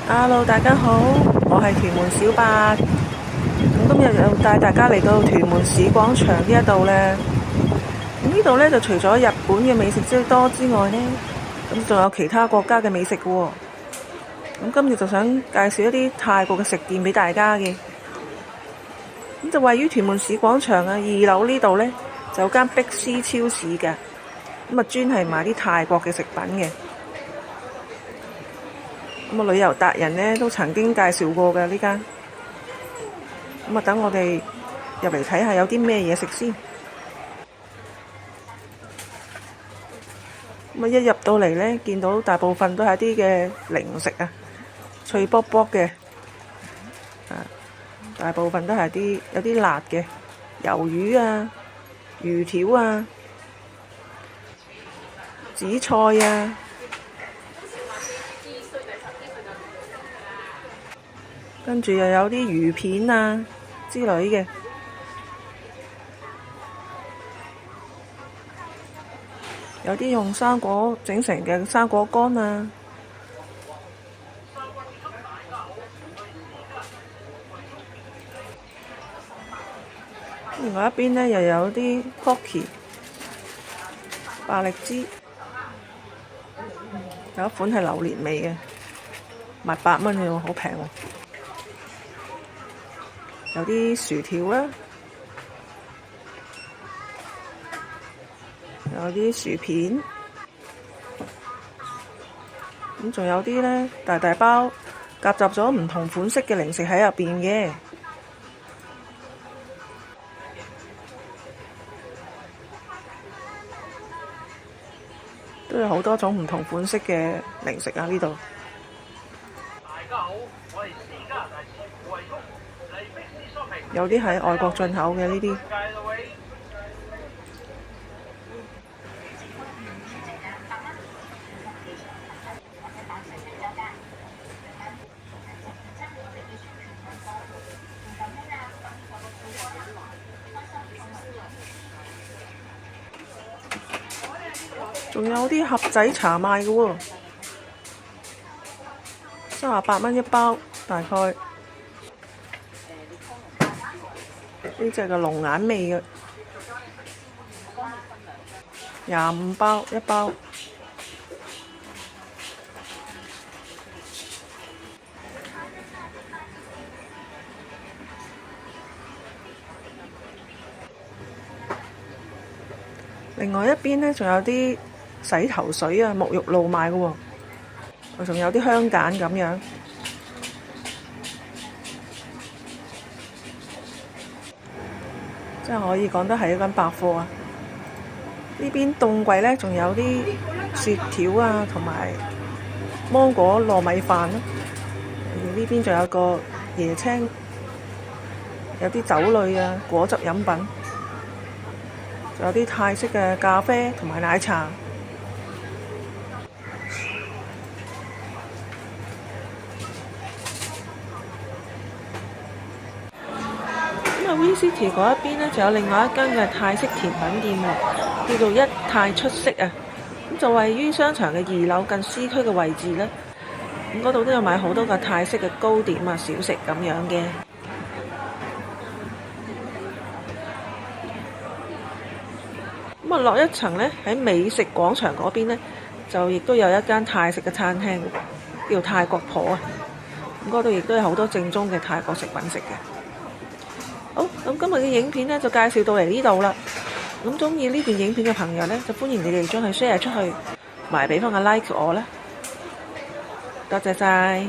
Hello，大家好，我係屯門小八。咁今日又帶大家嚟到屯門市廣場呢一度呢。咁呢度呢，就除咗日本嘅美食之多之外呢，咁仲有其他國家嘅美食嘅喎。咁今日就想介紹一啲泰國嘅食店俾大家嘅。咁就位於屯門市廣場啊2樓呢度呢，就有間碧斯超市嘅。咁啊專係賣啲泰國嘅食品嘅。咁啊，旅遊達人呢都曾經介紹過嘅呢間。咁啊，等我哋入嚟睇下有啲咩嘢食先。咁啊，一入到嚟呢，見到大部分都係啲嘅零食啊，脆卜卜嘅。大部分都係有啲辣嘅，魷魚啊、魚條啊、紫菜啊。跟住又有啲魚片啊之類嘅，有啲用生果整成嘅生果乾啊。另外一邊呢，又有啲 cookie 百力滋，有一款係榴蓮味嘅，賣8蚊嘅喎，好平喎。有啲薯條啦，有啲薯片，咁仲有啲呢，大大包夾雜咗唔同款式嘅零食喺入邊嘅，都有好多種唔同款式嘅零食啊！呢度。大家好，我係私家大師胡慧公，嚟碧斯 shopping。有啲係外國進口嘅呢啲。仲有啲盒仔茶賣嘅喎，38蚊一包，大概呢隻嘅龍眼味嘅，25包一包。另外一邊呢，仲有啲洗頭水啊、沐浴露賣嘅喎，仲有啲香梘咁樣，真係可以講得係一間百貨啊！呢邊凍櫃呢，仲有啲雪條啊，同埋芒果糯米飯咯。呢邊仲有個椰青，有啲酒類啊、果汁飲品，仲有啲泰式嘅咖啡同埋奶茶。V City 嗰一邊呢，就有另外一間嘅泰式甜品店喎，叫做一泰出色啊。咁就位於商場嘅2樓近 C 區嘅位置呢。咁嗰度都有買好多個泰式嘅糕點啊、小食咁樣嘅。咁啊，落一層呢，喺美食廣場嗰邊呢，就亦都有一間泰式嘅餐廳，叫泰國婆啊。咁嗰度亦都有好多正宗嘅泰國食品食嘅。好，咁今日嘅影片呢就介紹到嚟呢度啦。咁鍾意呢段影片嘅朋友呢，就歡迎你哋將佢 share 出去，埋俾返個 like 我啦。多謝晒。